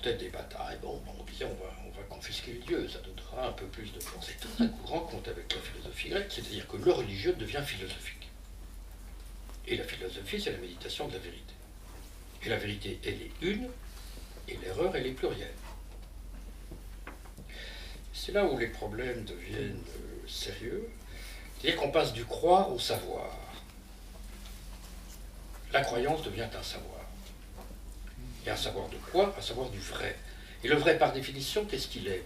remportait des batailles, bon, on disait on va confisquer les dieux, ça donnera un peu plus de force. Et tout d'un coup rencontre avec la philosophie grecque, c'est-à-dire que le religieux devient philosophique. Et la philosophie, c'est la méditation de la vérité. Et la vérité, elle est une, et l'erreur, elle est plurielle. C'est là où les problèmes deviennent sérieux. C'est-à-dire qu'on passe du croire au savoir. La croyance devient un savoir. Et un savoir de quoi? Un savoir du vrai. Et le vrai, par définition, qu'est-ce qu'il est?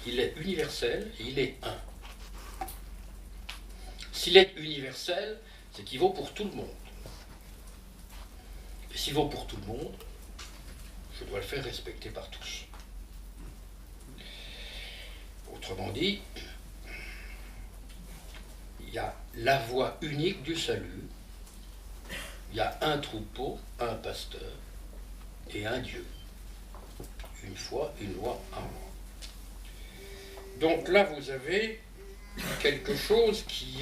Il est universel et il est un. S'il est universel, c'est qu'il vaut pour tout le monde. Et s'il vaut pour tout le monde, je dois le faire respecter par tous. Autrement dit, il y a la voie unique du salut, il y a un troupeau, un pasteur et un Dieu. Une foi, une loi, un roi. Donc là, vous avez quelque chose qui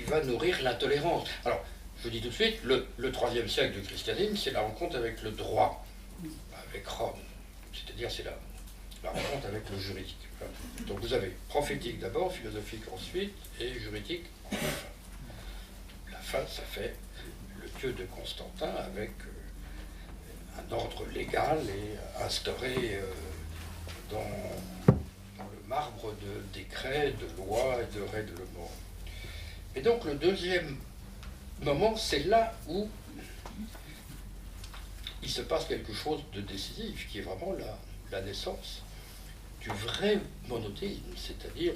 va nourrir l'intolérance. Alors, je dis tout de suite, le IIIe siècle du christianisme, c'est la rencontre avec le droit, avec Rome. C'est-à-dire, c'est la rencontre avec le juridique. Donc vous avez prophétique d'abord, philosophique ensuite, et juridique en fin. La fin, ça fait le Dieu de Constantin avec un ordre légal et instauré dans le marbre de décrets, de lois et de règlements. Et donc le deuxième moment, c'est là où il se passe quelque chose de décisif, qui est vraiment la naissance du vrai monothéisme, c'est-à-dire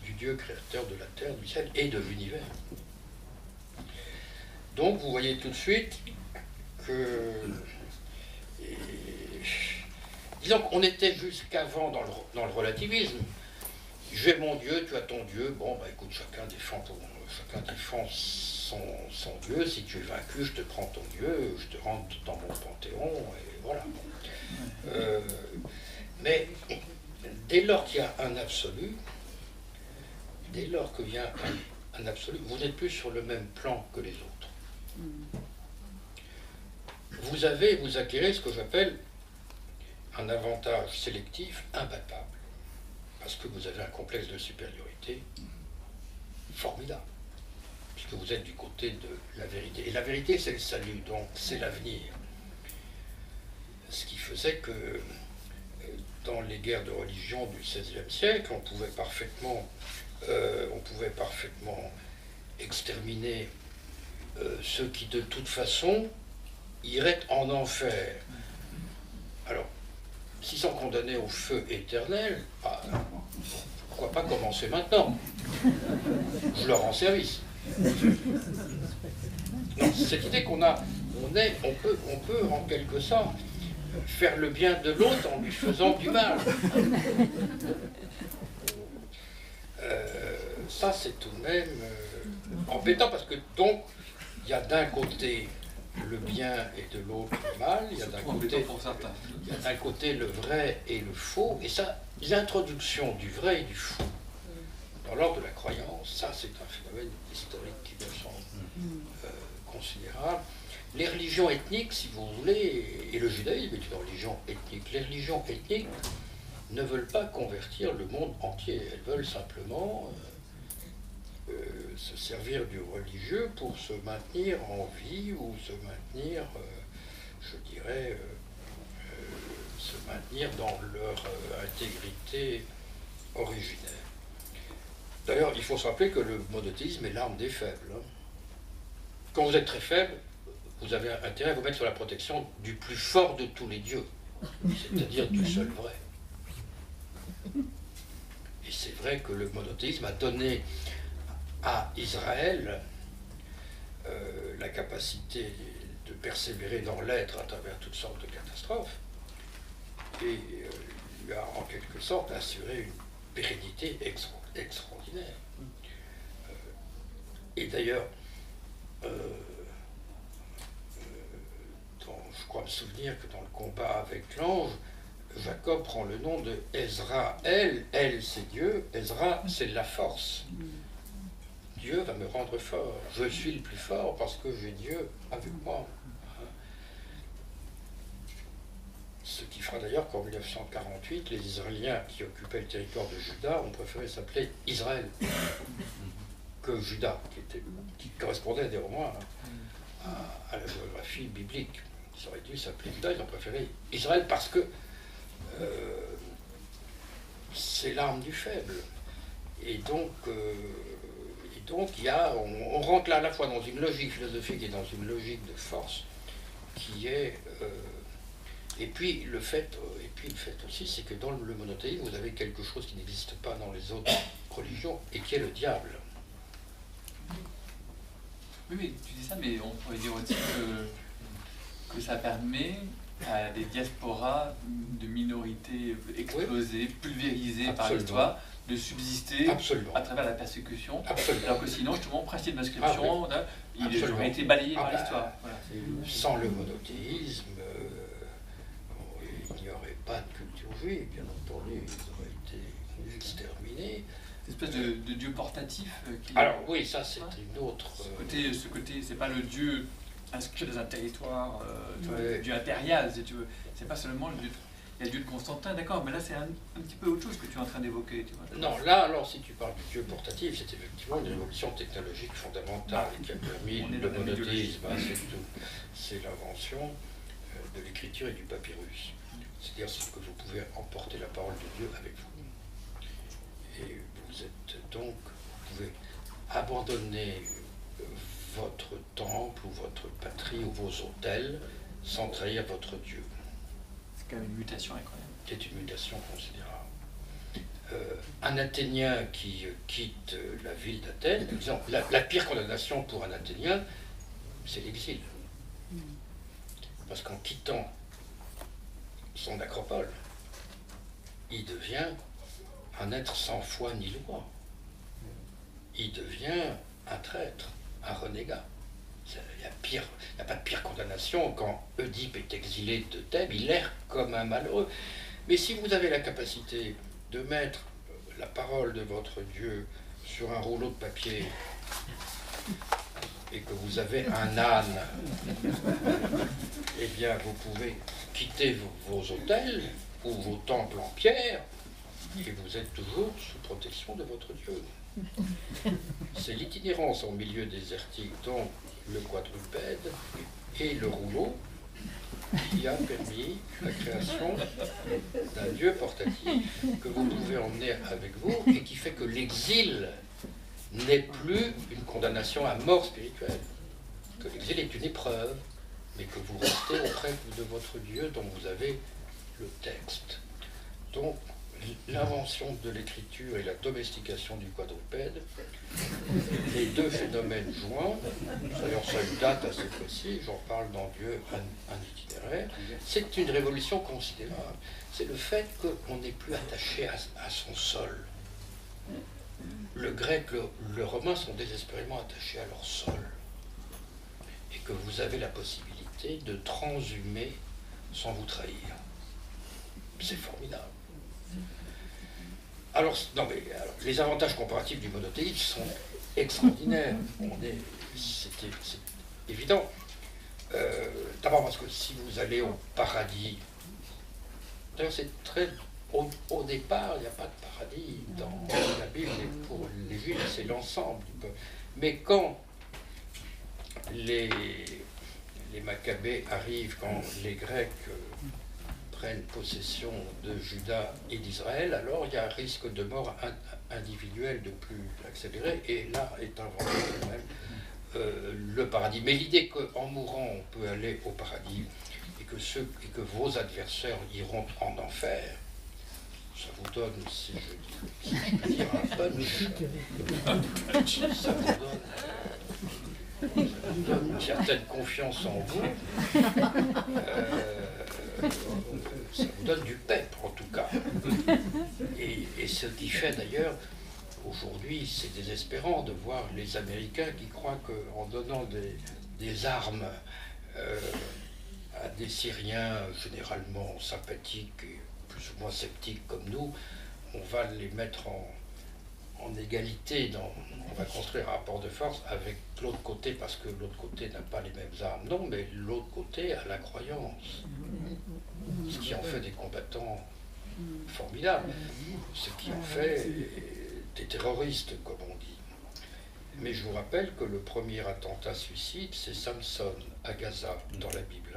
du Dieu créateur de la terre, du ciel et de l'univers. Donc vous voyez tout de suite que... disons qu'on était jusqu'avant dans le relativisme. J'ai mon Dieu, tu as ton Dieu, bon, bah écoute, chacun défend son Dieu, si tu es vaincu, je te prends ton Dieu, je te rentre dans mon panthéon, et voilà. Mais dès lors qu'il y a un absolu, dès lors qu'il y a un absolu, vous n'êtes plus sur le même plan que les autres. Vous acquérez ce que j'appelle un avantage sélectif imbattable, parce que vous avez un complexe de supériorité formidable, puisque vous êtes du côté de la vérité. Et la vérité, c'est le salut, donc c'est l'avenir. Ce qui faisait que dans les guerres de religion du XVIe siècle, on pouvait parfaitement exterminer ceux qui, de toute façon, iraient en enfer. Alors, s'ils sont condamnés au feu éternel, pourquoi pas commencer maintenant? Je leur rends service. Donc, cette idée qu'on a, on peut en quelque sorte faire le bien de l'autre en lui faisant du mal. Ça, c'est tout de même embêtant, parce que donc, il y a d'un côté le bien et de l'autre le mal, il y a d'un côté le vrai et le faux, et ça, l'introduction du vrai et du faux dans l'ordre de la croyance, ça c'est un phénomène historique qui me semble considérable. Les religions ethniques, si vous voulez, et le judaïsme est une religion ethnique, les religions ethniques ne veulent pas convertir le monde entier, elles veulent simplement se servir du religieux pour se maintenir en vie ou se maintenir, je dirais, se maintenir dans leur intégrité originaire. D'ailleurs, il faut se rappeler que le monothéisme est l'arme des faibles. Quand vous êtes très faible, vous avez intérêt à vous mettre sur la protection du plus fort de tous les dieux, c'est-à-dire du seul vrai. Et c'est vrai que le monothéisme a donné à Israël la capacité de persévérer dans l'être à travers toutes sortes de catastrophes, et lui a en quelque sorte assuré une pérennité extraordinaire. Et d'ailleurs, je crois me souvenir que dans le combat avec l'ange, Jacob prend le nom de Ezra. Elle c'est Dieu, Ezra c'est la force. Dieu va me rendre fort. Je suis le plus fort parce que j'ai Dieu avec moi. Ce qui fera d'ailleurs qu'en 1948, les Israéliens qui occupaient le territoire de Juda ont préféré s'appeler Israël que Juda, qui correspondait néanmoins à la géographie biblique. Ils auraient dû s'appeler Juda, ils ont préféré Israël parce que c'est l'arme du faible. Et donc on rentre là à la fois dans une logique philosophique et dans une logique de force qui est... et puis le fait aussi, c'est que dans le monothéisme, vous avez quelque chose qui n'existe pas dans les autres religions et qui est le diable. Oui, mais tu dis ça, mais on pourrait dire aussi que ça permet à des diasporas de minorités explosées, pulvérisées par l'histoire, de subsister à travers la persécution. Alors que sinon, justement, le principe d'inscription, il aurait été balayé par l'histoire. Voilà. Sans le monothéisme, il n'y aurait pas de culture juive, bien entendu, ils auraient été exterminés. Une espèce de dieu portatif. Alors oui, ça c'est une autre... Ce côté, c'est pas le dieu inscrit dans un territoire, le dieu impérial, si tu veux. C'est pas seulement le dieu... Il y a le dieu de Constantin, d'accord, mais là c'est un petit peu autre chose que tu es en train d'évoquer. Non, là, alors si tu parles du dieu portatif, c'est effectivement une révolution technologique fondamentale qui a permis le monothéisme, c'est l'invention de l'écriture et du papyrus. C'est-à-dire que vous pouvez emporter la parole de Dieu avec vous. Et vous êtes donc, vous pouvez abandonner votre temple ou votre patrie ou vos autels sans trahir votre Dieu. C'est quand même une mutation incroyable. C'est une mutation considérable. Un Athénien qui quitte la ville d'Athènes, la pire condamnation pour un Athénien, c'est l'exil. Parce qu'en quittant son acropole, il devient un être sans foi ni loi. Il devient un traître, un renégat. Il n'y a pas de pire condamnation quand Oedipe est exilé de Thèbes, il erre comme un malheureux. Mais si vous avez la capacité de mettre la parole de votre Dieu sur un rouleau de papier et que vous avez un âne, eh bien vous pouvez quitter vos autels ou vos temples en pierre et vous êtes toujours sous protection de votre Dieu. C'est l'itinérance en milieu désertique, donc le quadrupède et le rouleau, qui a permis la création d'un Dieu portatif que vous pouvez emmener avec vous et qui fait que l'exil n'est plus une condamnation à mort spirituelle, que l'exil est une épreuve, mais que vous restez auprès de votre Dieu dont vous avez le texte. Donc, l'invention de l'écriture et la domestication du quadrupède, les deux phénomènes joints, d'ailleurs ça a une date assez précise, j'en parle dans Dieu, un itinéraire, c'est une révolution considérable. C'est le fait qu'on n'est plus attaché à son sol. Le grec, le romain sont désespérément attachés à leur sol. Et que vous avez la possibilité de transhumer sans vous trahir. C'est formidable. Alors, les avantages comparatifs du monothéisme sont extraordinaires. C'est évident. D'abord parce que si vous allez au paradis, d'ailleurs c'est très... Au départ, il n'y a pas de paradis dans la Bible, et pour les Juifs, c'est l'ensemble du peuple. Mais quand les Maccabées arrivent, quand les Grecs prennent possession de Juda et d'Israël, alors il y a un risque de mort individuelle de plus accéléré, et là est inventé quand même le paradis. Mais l'idée qu'en mourant, on peut aller au paradis, et que vos adversaires iront en enfer, ça vous donne, si je peux dire, un punch. Ça vous donne une certaine confiance en vous. Ça vous donne du pep, en tout cas. Et ce qui fait d'ailleurs, aujourd'hui, c'est désespérant de voir les Américains qui croient qu'en donnant des armes à des Syriens généralement sympathiques et plus ou moins sceptiques comme nous, on va les mettre en égalité, on va construire un rapport de force avec l'autre côté, parce que l'autre côté n'a pas les mêmes armes. Non, mais l'autre côté a la croyance, ce qui en fait des combattants formidables, ce qui en fait des terroristes, comme on dit. Mais je vous rappelle que le premier attentat suicide, c'est Samson à Gaza, dans la Bible.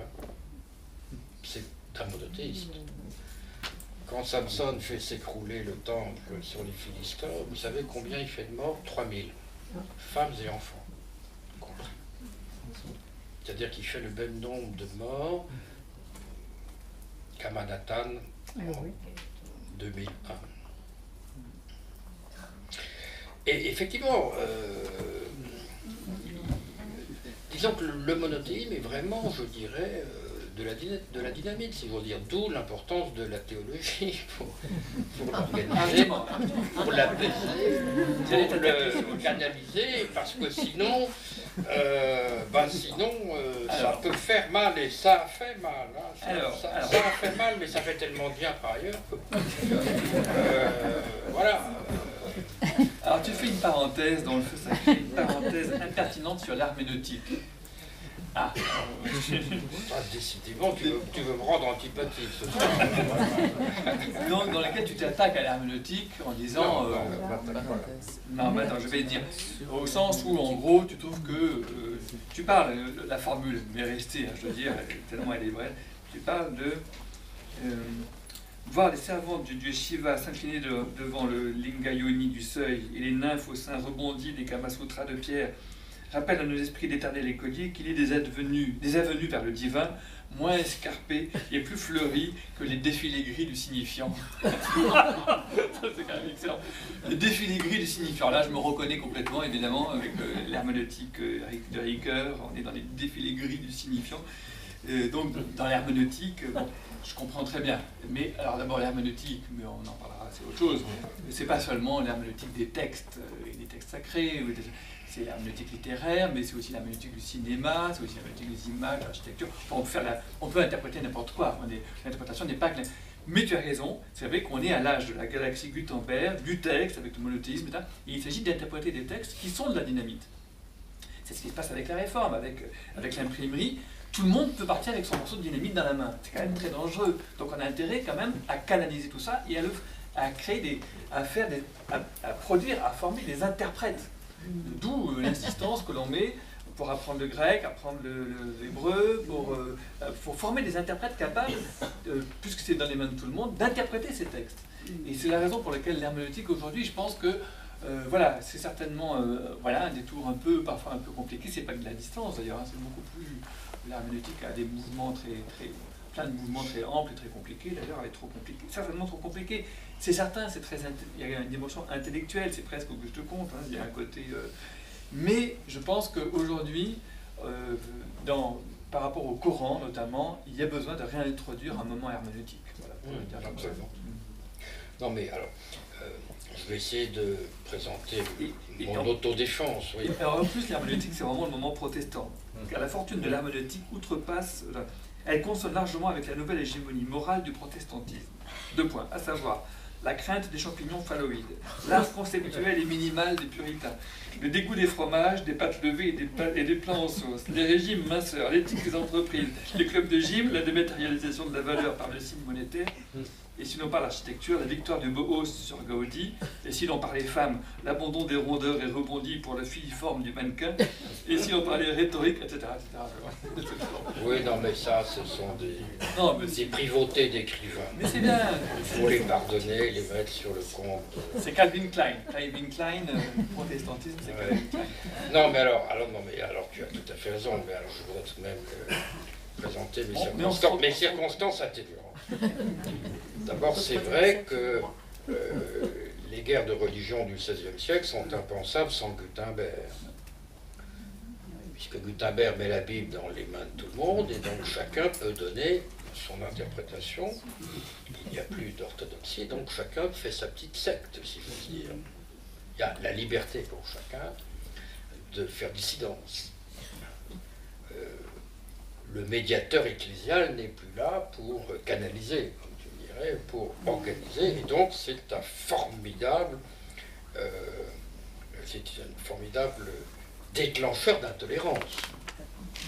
C'est un monothéiste. Quand Samson fait s'écrouler le temple sur les Philistins, vous savez combien il fait de morts? 3000. Femmes et enfants compris. C'est-à-dire qu'il fait le même nombre de morts qu'à Manhattan en 2001. Et effectivement, disons que le monothéisme est vraiment, je dirais, de la dynamite, si vous dire, d'où l'importance de la théologie pour l'organiser, pour l'apaiser, pour le canaliser, parce que sinon, ça peut faire mal, et ça a fait mal. Hein, ça a fait mal, mais ça fait tellement bien par ailleurs que, voilà. Alors tu fais une parenthèse dans le feu sacré, une parenthèse impertinente sur l'herméneutique. Ah, décidément, tu veux me rendre antipathique ce soir. Donc, dans laquelle tu t'attaques à l'herméneutique en disant... Non, attends, je vais dire. Au sens où, en gros, tu trouves que... tu parles, la formule m'est restée, hein, je veux dire, tellement elle est vraie. Tu parles de... voir les servantes du dieu Shiva s'incliner devant le Linga Yoni du seuil et les nymphes au sein rebondis des Kamasutras de pierre rappelle à nos esprits d'éternel écolier qu'il est des avenues vers le divin, moins escarpées et plus fleuries que les défilés gris du signifiant. Ça, c'est quand même excellent. Les défilés gris du signifiant. Là, je me reconnais complètement, évidemment, avec l'herméneutique de Ricoeur. On est dans les défilés gris du signifiant. Donc, dans l'herméneutique, bon, je comprends très bien. Mais, alors d'abord, l'herméneutique, mais on en parlera, c'est autre chose. C'est pas seulement l'herméneutique des textes, et des textes sacrés, c'est l'herméneutique littéraire, mais c'est aussi l'herméneutique du cinéma, c'est aussi l'herméneutique des images, de l'architecture. Enfin, on peut interpréter n'importe quoi. L'interprétation n'est pas claire. Mais tu as raison, c'est vrai qu'on est à l'âge de la galaxie Gutenberg, du texte, avec le monothéisme, et il s'agit d'interpréter des textes qui sont de la dynamite. C'est ce qui se passe avec la réforme, avec l'imprimerie. Tout le monde peut partir avec son morceau de dynamite dans la main. C'est quand même très dangereux. Donc on a intérêt quand même à canaliser tout ça et à produire, à former des interprètes. D'où l'insistance que l'on met pour apprendre le grec, apprendre l'hébreu, pour former des interprètes capables, puisque c'est dans les mains de tout le monde, d'interpréter ces textes. Et c'est la raison pour laquelle l'herméneutique aujourd'hui, je pense que voilà, c'est certainement un détour parfois un peu compliqué. C'est pas que de la distance d'ailleurs, hein, c'est beaucoup plus. L'herméneutique a des mouvements plein de mouvements très amples et très compliqués. D'ailleurs, elle est trop compliquée, certainement trop compliquée. C'est certain, il y a une dimension intellectuelle, c'est presque Auguste Comte, hein, il y a un côté. Mais je pense qu'aujourd'hui, par rapport au Coran notamment, il y a besoin de réintroduire un moment herméneutique. Voilà, pour le dire absolument. Non, mais alors. Je vais essayer de présenter mon autodéfense. Oui. Alors en plus, l'herméneutique, c'est vraiment le moment protestant. Car la fortune de l'herméneutique outrepasse, elle consonne largement avec la nouvelle hégémonie morale du protestantisme. 2 points, à savoir la crainte des champignons phalloïdes, l'art conceptuel et minimal des puritains, le dégoût des fromages, des pâtes levées et des plats en sauce, les régimes minceurs, l'éthique des entreprises, les clubs de gym, la dématérialisation de la valeur par le signe monétaire. Et si l'on parle architecture, la victoire de Bauhaus sur Gaudi. Et si l'on parlait femmes, l'abandon des rondeurs et rebondis pour la filiforme du mannequin. Et si l'on parlait rhétorique, etc. Oui, non, mais ça, ce sont des privautés d'écrivains. Mais c'est bien. Il faut les pardonner, les mettre sur le compte. C'est Calvin Klein. Calvin Klein, protestantisme, c'est Calvin Klein. Non, mais alors, tu as tout à fait raison. Mais alors, je voudrais tout de même présenter mes circonstances atténuantes. D'abord, c'est vrai que les guerres de religion du XVIe siècle sont impensables sans Gutenberg. Puisque Gutenberg met la Bible dans les mains de tout le monde, et donc chacun peut donner son interprétation. Il n'y a plus d'orthodoxie, donc chacun fait sa petite secte, si je veux dire. Il y a la liberté pour chacun de faire dissidence. Le médiateur ecclésial n'est plus là pour canaliser, comme tu dirais, pour organiser, et donc c'est un formidable c'est un formidable déclencheur d'intolérance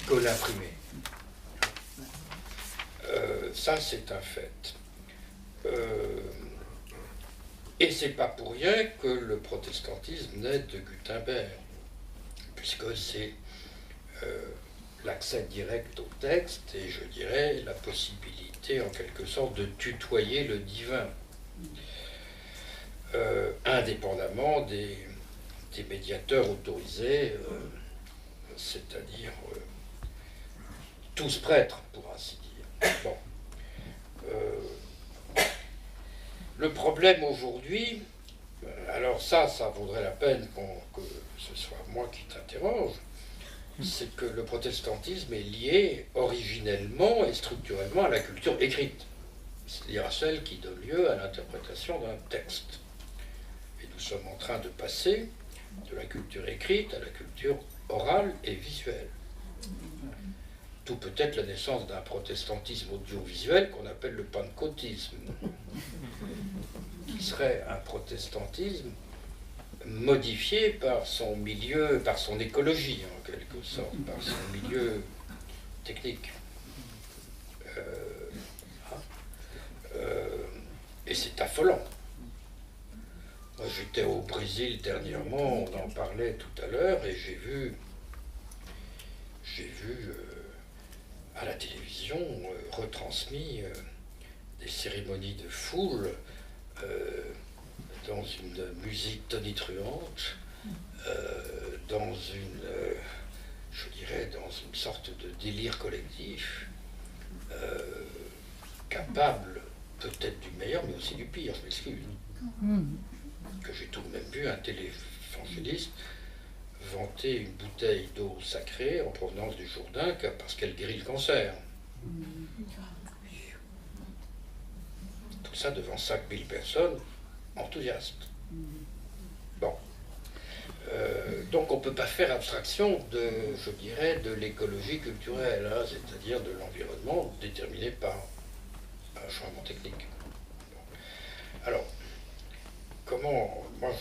que l'imprimé. Ça, c'est un fait. Et c'est pas pour rien que le protestantisme naît de Gutenberg, puisque c'est l'accès direct au texte et, je dirais, la possibilité, en quelque sorte, de tutoyer le divin, indépendamment des médiateurs autorisés, c'est-à-dire tous prêtres, pour ainsi dire. Bon. Le problème aujourd'hui, alors ça vaudrait la peine que ce soit moi qui t'interroge, c'est que le protestantisme est lié originellement et structurellement à la culture écrite, c'est-à-dire à celle qui donne lieu à l'interprétation d'un texte. Et nous sommes en train de passer de la culture écrite à la culture orale et visuelle. Tout peut être la naissance d'un protestantisme audiovisuel qu'on appelle le pentecôtisme, qui serait un protestantisme modifié par son milieu, par son écologie en quelque sorte, par son milieu technique. Et c'est affolant. Moi, j'étais au Brésil dernièrement, on en parlait tout à l'heure, et j'ai vu à la télévision retransmis des cérémonies de foule dans une musique tonitruante, dans je dirais, dans une sorte de délire collectif, capable peut-être du meilleur, mais aussi du pire, je m'excuse. Que j'ai tout de même vu un télévangéliste vanter une bouteille d'eau sacrée en provenance du Jourdain parce qu'elle guérit le cancer. Tout ça devant 5000 personnes enthousiastes. Bon. Donc on ne peut pas faire abstraction de, je dirais, de l'écologie culturelle, hein, c'est-à-dire de l'environnement déterminé par un changement technique. Bon. Alors, comment... Moi,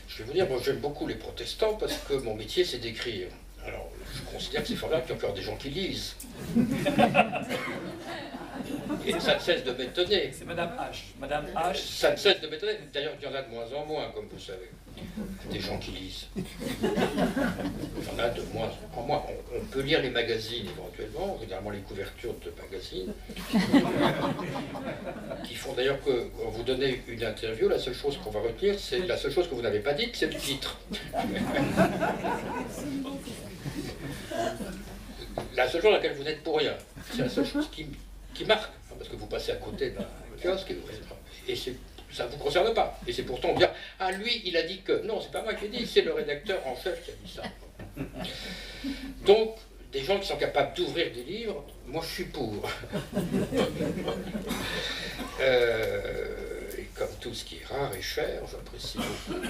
je vais vous dire, moi j'aime beaucoup les protestants parce que mon métier c'est d'écrire. Alors, je considère que c'est formidable qu'il y a encore des gens qui lisent. Et ça ne cesse de m'étonner. C'est Madame H. Madame H. Ça ne cesse de m'étonner. D'ailleurs, il y en a de moins en moins, comme vous savez. Des gens qui lisent. Il y en a de moins en moins. On peut lire les magazines éventuellement, généralement les couvertures de magazines, qui font d'ailleurs que, quand vous donnez une interview, la seule chose qu'on va retenir, c'est la seule chose que vous n'avez pas dite, c'est le titre. La seule chose à laquelle vous n'êtes pour rien. C'est la seule chose qui marque, parce que vous passez à côté d'un kiosque et ça ne vous concerne pas. Et c'est pourtant dire, ah lui, il a dit que... Non, c'est pas moi qui ai dit, c'est le rédacteur en chef qui a dit ça. Donc, des gens qui sont capables d'ouvrir des livres, moi je suis pour. Et comme tout ce qui est rare et cher, j'apprécie beaucoup.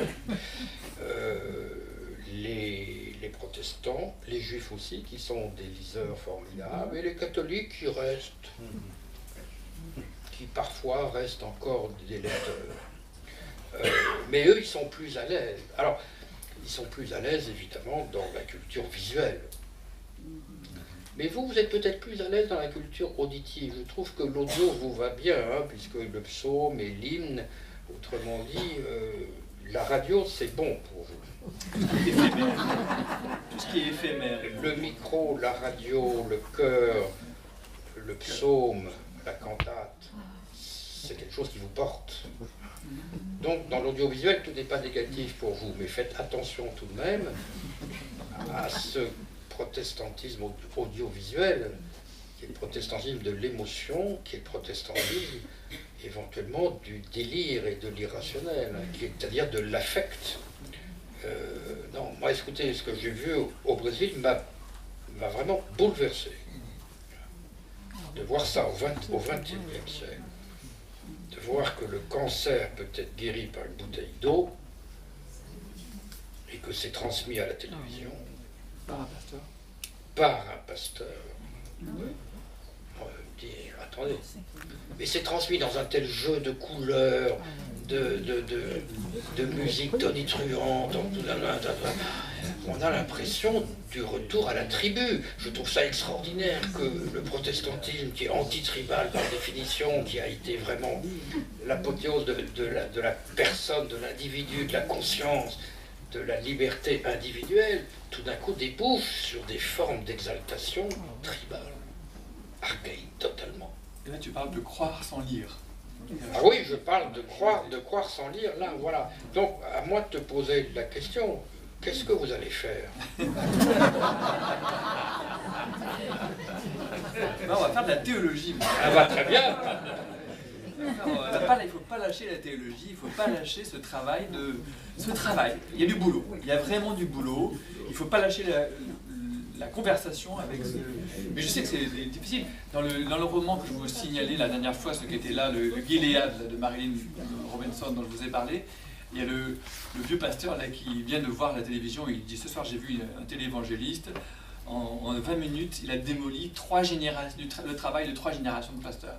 Les protestants, les juifs aussi, qui sont des liseurs formidables, et les catholiques qui restent, qui parfois restent encore des lecteurs. Mais eux, ils sont plus à l'aise. Alors, ils sont plus à l'aise, évidemment, dans la culture visuelle. Mais vous êtes peut-être plus à l'aise dans la culture auditive. Je trouve que l'audio vous va bien, hein, puisque le psaume et l'hymne, autrement dit, la radio, c'est bon pour vous. Tout ce qui est éphémère. Le micro, la radio, le chœur, le psaume, la cantate, c'est quelque chose qui vous porte. Donc, dans l'audiovisuel, tout n'est pas négatif pour vous, mais faites attention tout de même à ce protestantisme audiovisuel, qui est le protestantisme de l'émotion, qui est le protestantisme éventuellement du délire et de l'irrationnel, c'est-à-dire de l'affect. Non, moi, écoutez, ce que j'ai vu au Brésil m'a vraiment bouleversé. De voir ça au XXe siècle. De voir que le cancer peut être guéri par une bouteille d'eau et que c'est transmis à la télévision. Par un pasteur. Par un pasteur. Attendez. Mais c'est transmis dans un tel jeu de couleurs, de musique tonitruante. On a l'impression du retour à la tribu. Je trouve ça extraordinaire que le protestantisme, qui est anti-tribal par définition, qui a été vraiment l'apothéose de la personne, de l'individu, de la conscience, de la liberté individuelle, tout d'un coup débouche sur des formes d'exaltation tribale, archaïque totalement. Et là tu parles de croire sans lire. Ah oui, je parle de croire sans lire, là, voilà. Donc, à moi de te poser la question, qu'est-ce que vous allez faire? Non, on va faire de la théologie. Ah bah très bien. Il ne faut pas lâcher la théologie, il ne faut pas lâcher ce travail. Il y a du boulot, il y a vraiment du boulot. Il ne faut pas lâcher la conversation avec ce... Mais je sais que c'est difficile. Dans le roman que je vous signalais la dernière fois, ce qui était là, le Gilead de Marilyn Robinson dont je vous ai parlé, il y a le vieux pasteur là qui vient de voir la télévision et il dit « Ce soir j'ai vu un téléévangéliste, en 20 minutes il a démoli le travail de 3 générations de pasteurs. »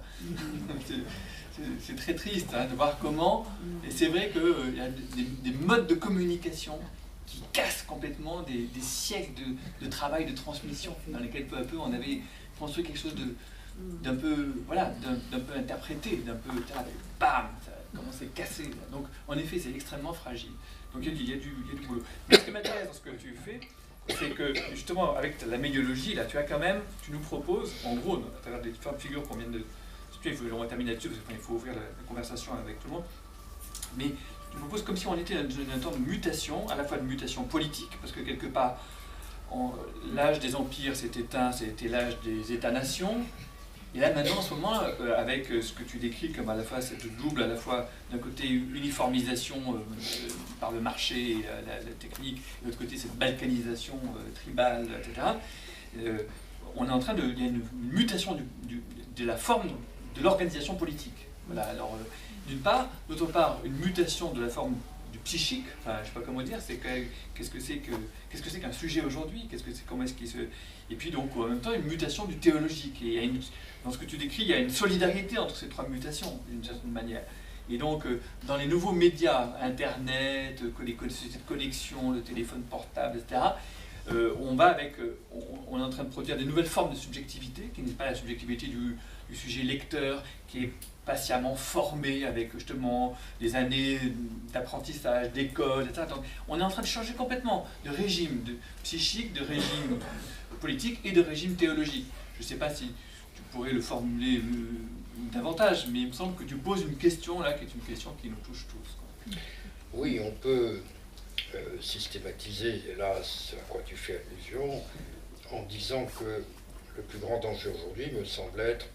C'est très triste hein, de voir comment, et c'est vrai qu'il y a des modes de communication qui cassent complètement des siècles de travail, de transmission, dans lesquels peu à peu on avait construit quelque chose d'un peu, voilà, d'un peu interprété, d'un peu, bam, ça commence à casser. Donc en effet c'est extrêmement fragile. Donc il y a du boulot. Mais ce qui m'intéresse dans ce que tu fais, c'est que justement avec la médiologie, là tu nous proposes, en gros, à travers des différentes figures qu'on vient de... On va terminer là-dessus parce qu'il faut ouvrir la conversation avec tout le monde. Mais je propose comme si on était dans un temps de mutation, à la fois de mutation politique, parce que quelque part, l'âge des empires s'est éteint, c'était l'âge des États-nations. Et là maintenant, en ce moment, avec ce que tu décris comme à la fois cette double, à la fois d'un côté uniformisation par le marché et la technique, et de l'autre côté cette balkanisation tribale, etc. On est en train de... Il y a une mutation de la forme de l'organisation politique. Voilà, alors, d'une part, d'autre part, une mutation de la forme du psychique, enfin, je ne sais pas comment dire, qu'est-ce que c'est qu'un sujet aujourd'hui, comment est-ce qu'il se... Et puis donc, en même temps, une mutation du théologique. Et dans ce que tu décris, il y a une solidarité entre ces 3 mutations, d'une certaine manière. Et donc, dans les nouveaux médias, Internet, les sociétés de connexion, le téléphone portable, etc., on est en train de produire des nouvelles formes de subjectivité, qui n'est pas la subjectivité du sujet lecteur, qui est patiemment formé avec justement des années d'apprentissage, d'école, etc. Donc, on est en train de changer complètement de régime psychique, de régime politique et de régime théologique. Je ne sais pas si tu pourrais le formuler davantage, mais il me semble que tu poses une question là, qui est une question qui nous touche tous. Oui, on peut systématiser, là, ce à quoi tu fais allusion, en disant que le plus grand danger aujourd'hui me semble être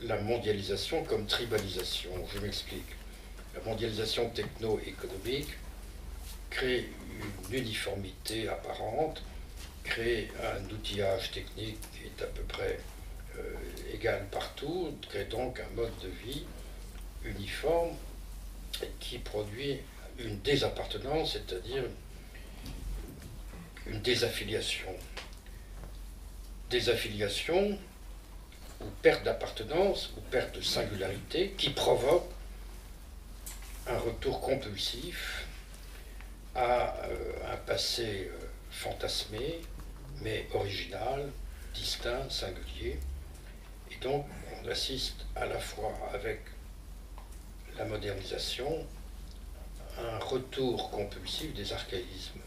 la mondialisation comme tribalisation. Je m'explique. La mondialisation techno-économique crée une uniformité apparente, crée un outillage technique qui est à peu près égal partout, crée donc un mode de vie uniforme qui produit une désappartenance, c'est-à-dire une désaffiliation. Désaffiliation ou perte d'appartenance ou perte de singularité qui provoque un retour compulsif à un passé fantasmé, mais original, distinct, singulier. Et donc on assiste à la fois avec la modernisation à un retour compulsif des archaïsmes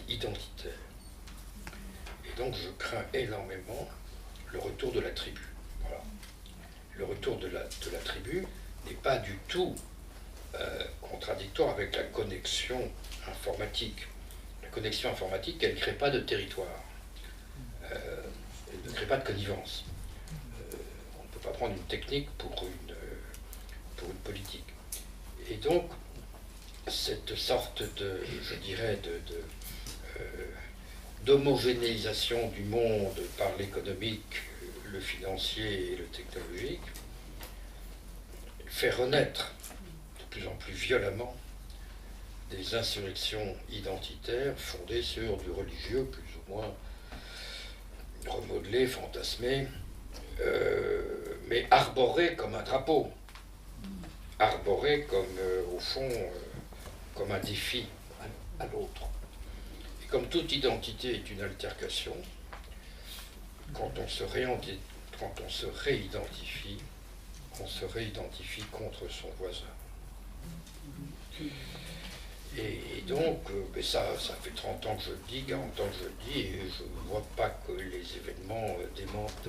identitaires. Et donc je crains énormément le retour de la tribu. Voilà. Le retour de la tribu n'est pas du tout contradictoire avec la connexion informatique. La connexion informatique, elle ne crée pas de territoire. Elle ne crée pas de connivence. On ne peut pas prendre une technique pour une politique. Et donc, cette sorte de, je dirais, d'homogénéisation du monde par l'économique, le financier et le technologique fait renaître de plus en plus violemment des insurrections identitaires fondées sur du religieux plus ou moins remodelé, fantasmé, mais arboré comme un drapeau. arboré comme, au fond, comme un défi à l'autre. Et comme toute identité est une altercation, quand on se réidentifie, on se réidentifie contre son voisin. Et donc, ça fait 30 ans que je le dis, 40 ans que je le dis, et je ne vois pas que les événements démentent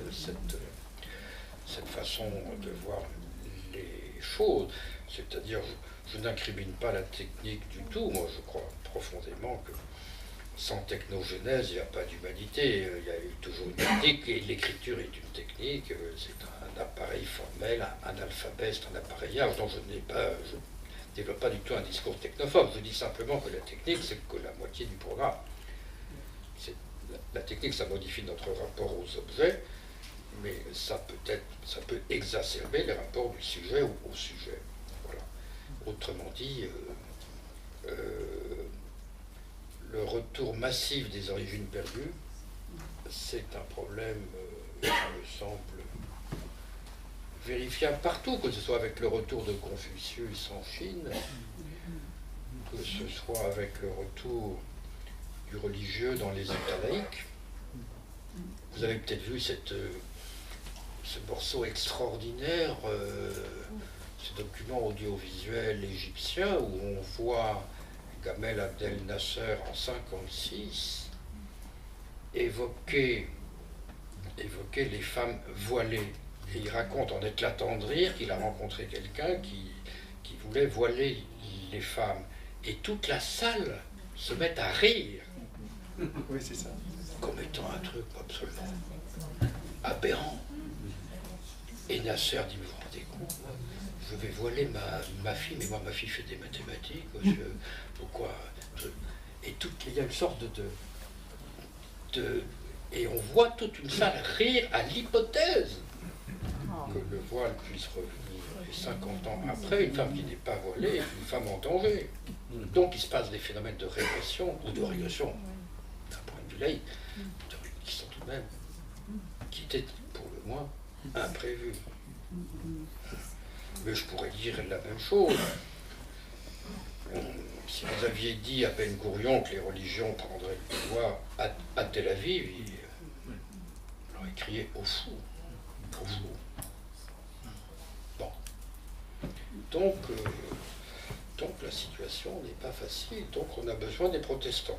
cette façon de voir les choses. C'est-à-dire, je n'incrimine pas la technique du tout. Moi, je crois profondément que sans technogénèse, il n'y a pas d'humanité. Il y a eu toujours une technique, et l'écriture est une technique. C'est un appareil formel, un alphabet, c'est un appareillage. Donc, je ne développe pas du tout un discours technophobe. Je dis simplement que la technique, c'est que la moitié du programme. La technique, ça modifie notre rapport aux objets, mais ça peut exacerber les rapports du sujet au sujet. Voilà. Autrement dit, le retour massif des origines perdues, c'est un problème, il me semble, vérifiable partout, que ce soit avec le retour de Confucius en Chine, que ce soit avec le retour du religieux dans les États laïques. Vous avez peut-être vu ce morceau extraordinaire, ce document audiovisuel égyptien où on voit Gamal Abdel Nasser en 1956 évoquer les femmes voilées. Et il raconte en éclatant de rire qu'il a rencontré quelqu'un qui voulait voiler les femmes. Et toute la salle se met à rire. Oui, c'est ça. Comme étant un truc absolument aberrant. Et Nasser dit, mais vous vous rendez compte, je vais voiler ma fille, mais moi ma fille fait des mathématiques, pourquoi? Et il y a une sorte et on voit toute une salle rire à l'hypothèse que le voile puisse revenir. Et 50 ans après, une femme qui n'est pas voilée est une femme en danger. Donc il se passe des phénomènes de régression ou de régression d'un point de vue laïque, qui sont tout de même, qui étaient pour le moins imprévus. Mais je pourrais dire la même chose. Si vous aviez dit à Ben Gourion que les religions prendraient le pouvoir à Tel Aviv, il aurait crié au fou. Au fou. Bon. Donc la situation n'est pas facile, donc on a besoin des protestants.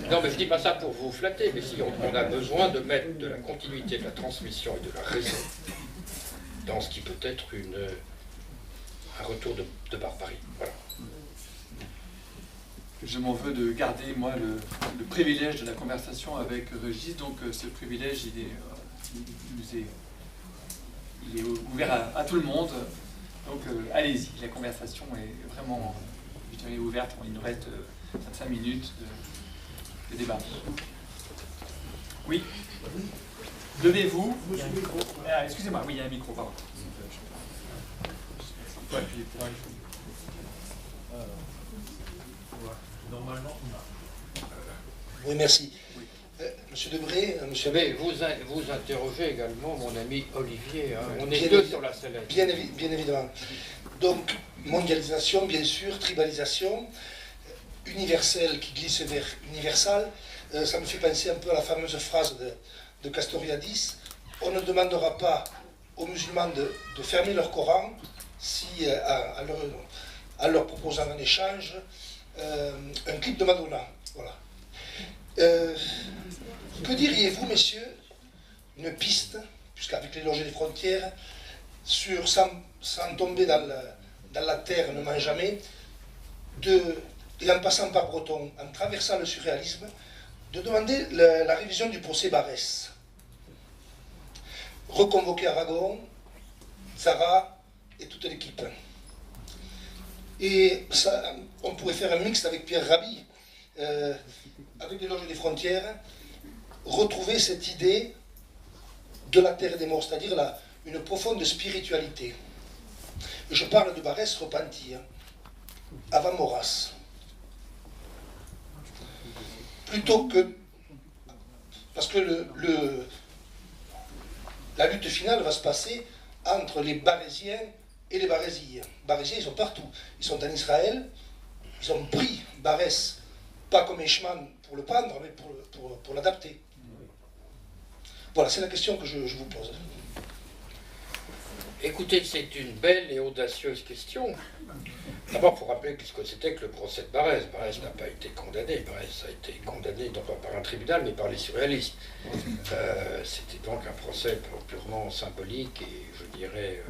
Non, mais je ne dis pas ça pour vous flatter, mais si on a besoin de mettre de la continuité, de la transmission et de la raison dans ce qui peut être un retour de barbarie. Voilà. Je m'en veux de garder, moi, le privilège de la conversation avec Régis. Donc, ce privilège, il est ouvert à tout le monde. Donc, allez-y, la conversation est vraiment, je dirais, ouverte. Il nous reste 25 minutes de débat. Oui. Levez-vous. Excusez-moi, oui, il y a un micro, pardon. Normalement, oui, merci. Monsieur Debré, monsieur... Vous interrogez également mon ami Olivier. Hein. On est deux sur la scène. Bien évidemment. Donc, mondialisation, bien sûr, tribalisation, universel qui glisse vers universal. Ça me fait penser un peu à la fameuse phrase de Castoriadis. On ne demandera pas aux musulmans de fermer leur Coran si, en leur proposant un échange, un clip de Madonna. Voilà. Que diriez-vous, messieurs, une piste, puisqu'avec les logés des frontières, sur sans tomber dans la terre ne ment jamais, et en passant par Breton, en traversant le surréalisme, de demander la révision du procès Barès. Reconvoquer Aragon, Zara et toute l'équipe. Et ça, on pourrait faire un mixte avec Pierre Rabhi, avec les loges des frontières, retrouver cette idée de la terre des morts, c'est-à-dire une profonde spiritualité. Je parle de Barès repenti, hein, avant Maurras. Plutôt que... Parce que la lutte finale va se passer entre les Barésiens et les Barésiens. Barésiens, ils sont partout. Ils sont en Israël, ils ont pris Barès, pas comme Eichmann pour le prendre, mais pour l'adapter. Voilà, c'est la question que je vous pose. Écoutez, c'est une belle et audacieuse question. D'abord, pour rappeler ce que c'était que le procès de Barès. Barès n'a pas été condamné. Barès a été condamné non pas par un tribunal, mais par les surréalistes. C'était donc un procès purement symbolique et, je dirais,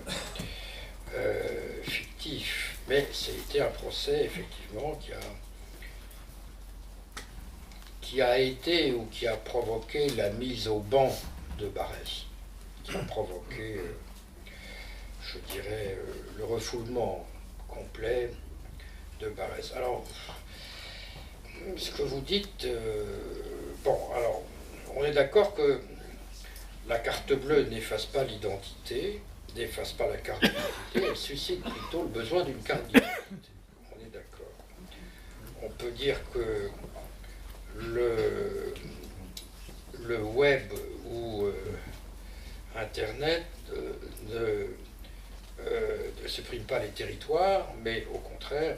fictif. Mais c'était un procès, effectivement, qui a été ou qui a provoqué la mise au banc de Barès. Qui a provoqué, je dirais, le refoulement complet de Barès. Alors, ce que vous dites, bon, alors, on est d'accord que la carte bleue n'efface pas l'identité, n'efface pas la carte d'identité, elle suscite plutôt le besoin d'une carte d'identité. On est d'accord. On peut dire que le web ou Internet ne supprime pas les territoires, mais au contraire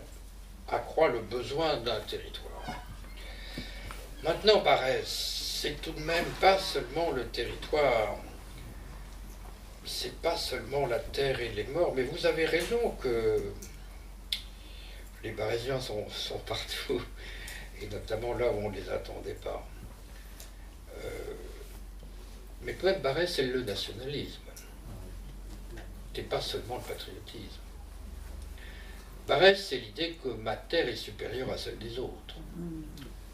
accroît le besoin d'un territoire. Maintenant, Barès, c'est tout de même pas seulement le territoire, c'est pas seulement la terre et les morts, mais vous avez raison que les Barésiens sont partout, et notamment là où on ne les attendait pas. Mais quand même, Barès, c'est le nationalisme. C'est pas seulement le patriotisme. Barès, c'est l'idée que ma terre est supérieure à celle des autres.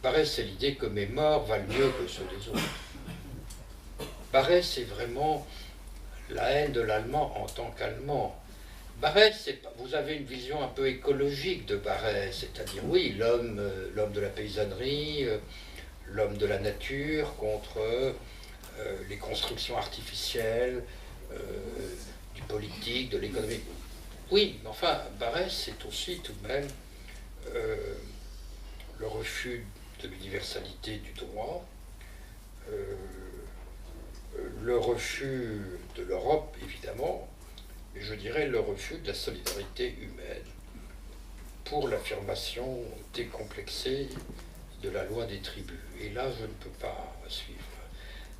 Barès, c'est l'idée que mes morts valent mieux que ceux des autres. Barès, c'est vraiment la haine de l'allemand en tant qu'allemand. Barès, vous avez une vision un peu écologique de Barès, c'est-à-dire, oui, l'homme de la paysannerie, l'homme de la nature contre les constructions artificielles, du politique, de l'économie. Oui, mais enfin, Barès, c'est aussi tout de même le refus de l'universalité du droit, le refus de l'Europe, évidemment, et je dirais le refus de la solidarité humaine pour l'affirmation décomplexée de la loi des tribus. Et là, je ne peux pas suivre.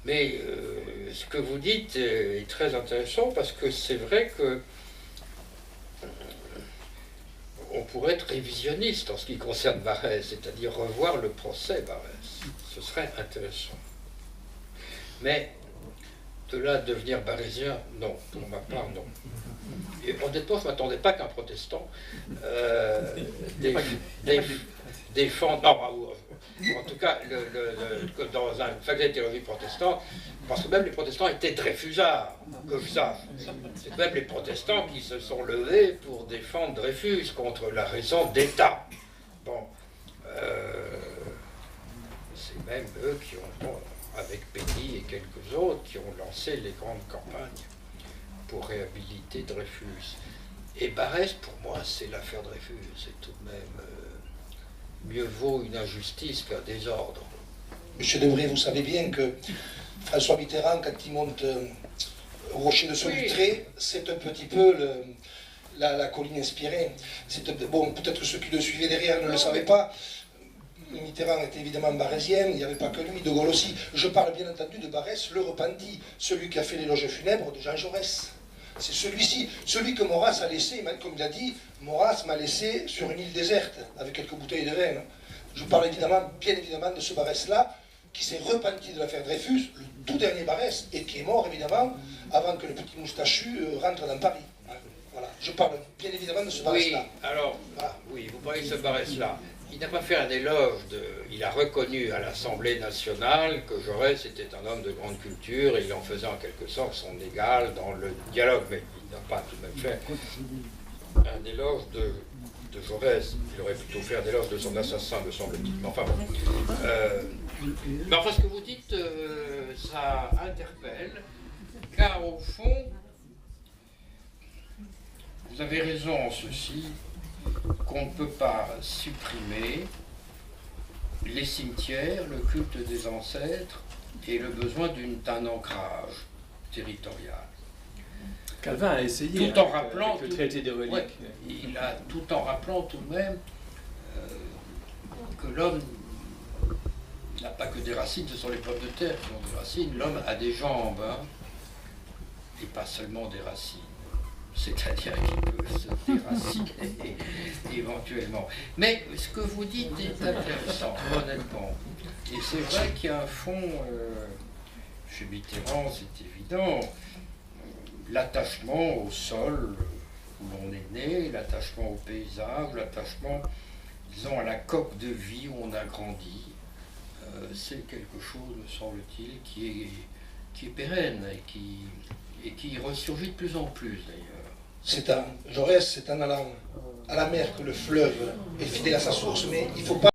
Mais ce que vous dites est très intéressant parce que c'est vrai que on pourrait être révisionniste en ce qui concerne Barès, c'est-à-dire revoir le procès Barès. Ce serait intéressant. Mais de là à devenir barésien, non, pour ma part, non. Et honnêtement, je ne m'attendais pas qu'un protestant défende... Non, en tout cas, dans une faculté de théologie protestante, parce que même les protestants étaient Dreyfusards, que je sache. C'est même les protestants qui se sont levés pour défendre Dreyfus contre la raison d'État. Bon, c'est même eux qui ont, bon, avec Pédy et quelques autres, qui ont lancé les grandes campagnes pour réhabiliter Dreyfus. Et Barès, pour moi, c'est l'affaire Dreyfus. C'est tout de même... mieux vaut une injustice qu'un désordre. Monsieur Debré, vous savez bien que François Mitterrand, quand il monte au rocher de Solutré, c'est un petit peu la colline inspirée. Bon, peut-être que ceux qui le suivaient derrière ne le savaient pas. Mitterrand était évidemment barésien, il n'y avait pas que lui, De Gaulle aussi. Je parle bien entendu de Barès, le repenti, celui qui a fait l'éloge funèbre de Jean Jaurès. C'est celui-ci, celui que Maurras a laissé, comme il a dit, Maurras m'a laissé sur une île déserte, avec quelques bouteilles de vin. Je parle évidemment, bien évidemment, de ce Barès-là, qui s'est repenti de l'affaire Dreyfus, le tout dernier Barès, et qui est mort, évidemment, avant que le petit moustachu rentre dans Paris. Voilà. Je parle bien évidemment de ce Barès-là. Oui, alors, voilà. Oui, vous parlez de ce Barès-là. Il n'a pas fait un éloge il a reconnu à l'Assemblée nationale que Jaurès était un homme de grande culture et il en faisait en quelque sorte son égal dans le dialogue, mais il n'a pas tout de même fait un éloge de Jaurès. Il aurait plutôt fait un éloge de son assassin, me semble-t-il. Mais enfin bon. Mais enfin, ce que vous dites, ça interpelle, car au fond, vous avez raison en ceci, qu'on ne peut pas supprimer les cimetières, le culte des ancêtres et le besoin d'un ancrage territorial. Calvin a essayé, tout en rappelant le traité des reliques. Ouais, tout en rappelant tout de même que l'homme n'a pas que des racines, ce sont les pommes de terre qui ont des racines. L'homme a des jambes, hein, et pas seulement des racines. C'est-à-dire qu'il peut se déraciner éventuellement. Mais ce que vous dites est intéressant, honnêtement. Et c'est vrai qu'il y a un fond, chez Mitterrand, c'est évident, l'attachement au sol où l'on est né, l'attachement au paysage, l'attachement, disons, à la coque de vie où on a grandi. C'est quelque chose, me semble-t-il, qui est pérenne et qui ressurgit de plus en plus, d'ailleurs. Jaurès, c'est en allant à la mer que le fleuve est fidèle à sa source, mais il ne faut pas